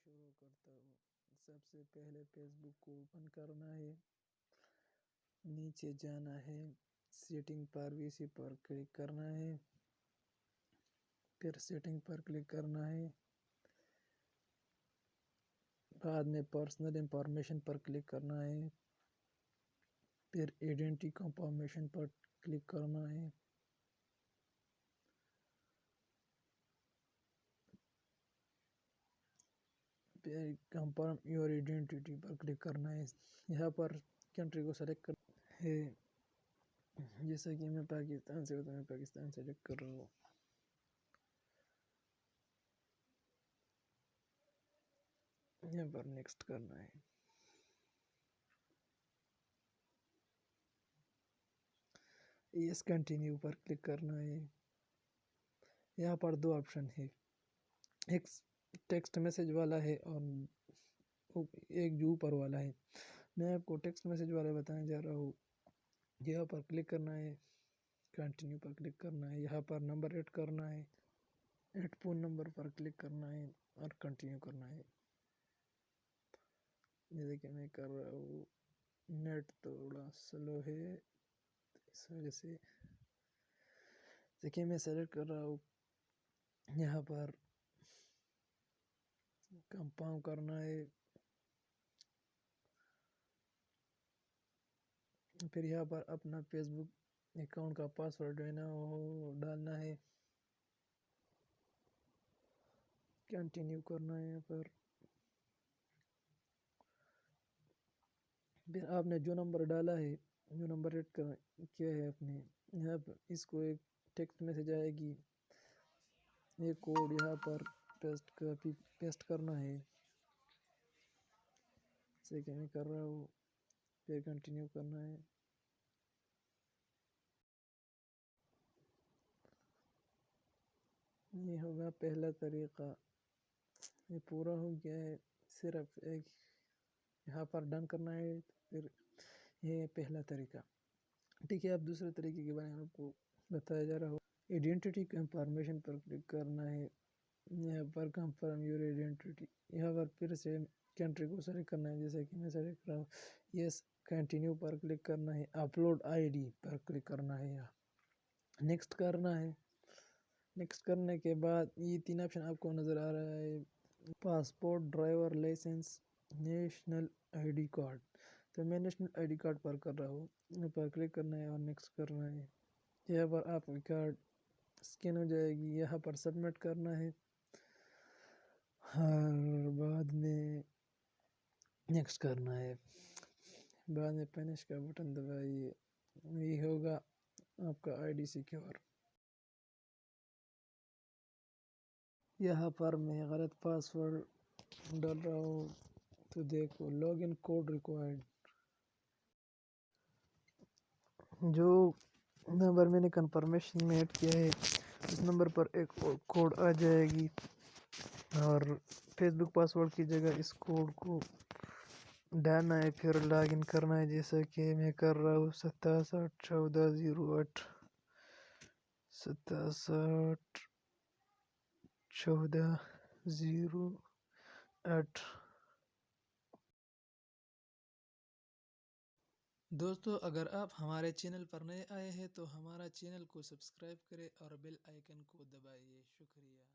شروع کرتا ہوں۔ سب سے پہلے فیس بک کو اوپن کرنا ہے، نیچے جانا ہے، سیٹنگ پرائیویسی پر کلک کرنا ہے، پھر سیٹنگ پر کلک کرنا ہے، بعد میں پرسنل انفارمیشن پر کلک کرنا ہے، پھر آئیڈینٹی کنفرمیشن پر کلک کرنا ہے، پھر confirm your identity per click کرنا ہے۔ یہاں پر کنٹری کو سلیکٹ کرنا ہے، جیسا کہ میں پاکستان سے ہوں تو میں پاکستان سلیکٹ کر رہا ہوں۔ یہاں پر نیکسٹ کرنا ہے۔ یس کنٹینیو پر کلک کرنا ہے۔ یہاں پر دو آپشن ہے، ایک ٹیکسٹ میسج والا ہے اور ایک جو اوپر والا ہے۔ میں آپ کو ٹیکسٹ میسج والا بتانے جا رہا ہوں۔ یہاں پر کلک کرنا ہے، کنٹینیو پر کلک کرنا ہے، یہاں پر نمبر ایڈ کرنا ہے، ایڈ فون نمبر پر کلک کرنا ہے اور کنٹینیو کرنا ہے۔ جیسے کہ میں کر رہا ہوں، نیٹ تھوڑا سلو ہے اس وجہ سے۔ دیکھیں میں سلیکٹ کر رہا ہوں، یہاں پر کنفرم کرنا ہے، پھر یہاں پر اپنا فیس بک اکاؤنٹ کا پاسورڈ جو ہے نا وہ ڈالنا ہے، کنٹینیو کرنا ہے۔ یہاں پر پھر آپ نے جو نمبر ڈالا ہے، جو نمبر ایڈ کیا ہے آپ نے، یہاں پر اس کو ایک ٹیکسٹ میسج آئے گی، یہ کوڈ یہاں پر پیسٹ کرنا ہے، جیسے کہ میں کر رہا ہوں، پھر کنٹینیو کرنا ہے۔ یہ ہوگا پہلا طریقہ، یہ پورا ہو گیا ہے، صرف ایک یہاں پر ڈن کرنا ہے، پھر یہ پہلا طریقہ۔ ٹھیک ہے، اب دوسرے طریقے کے بارے میں آپ کو بتایا جا رہا ہو۔ آئیڈینٹی کنفرمیشن پر کلک کرنا ہے، یہاں پر کنفرم یور آئیڈینٹی، یہاں پر پھر سے کنٹری کو سلیکٹ کرنا ہے، جیسے کہ میں سلیکٹ کر رہا ہوں۔ یس کنٹینیو پر کلک کرنا ہے، upload I D per click کرنا ہے، یہاں نیکسٹ کرنا ہے۔ نیکسٹ کرنے کے بعد یہ تین آپشن آپ کو نظر آ رہا ہے، passport, driver licence, national I D card. تو میں نیشنل آئی ڈی کارڈ پر کر رہا ہوں، یہاں پر کلک کرنا ہے اور نیکسٹ کرنا ہے۔ یہاں پر آپ کی کارڈ اسکین ہو جائے گی، یہاں پر سبمٹ کرنا ہے اور بعد میں نیکسٹ کرنا ہے، بعد میں فنش کا بٹن دبائیے، یہ ہوگا آپ کا آئی ڈی سیکیور۔ یہاں پر میں غلط پاسورڈ ڈال رہا ہوں، تو دیکھو لاگ ان کوڈ ریکوائرڈ، جو نمبر میں نے کنفرمیشن میں ایڈ کیا ہے اس نمبر پر ایک کوڈ آ جائے گی، اور فیس بک پاسورڈ کی جگہ اس کوڈ کو ڈالنا ہے، پھر لاگ ان کرنا ہے، جیسا کہ میں کر رہا ہوں 671408 671408۔ دوستو اگر آپ ہمارے چینل پر نئے آئے ہیں تو ہمارا چینل کو سبسکرائب کریں اور بیل آئیکن کو دبائیے، شکریہ۔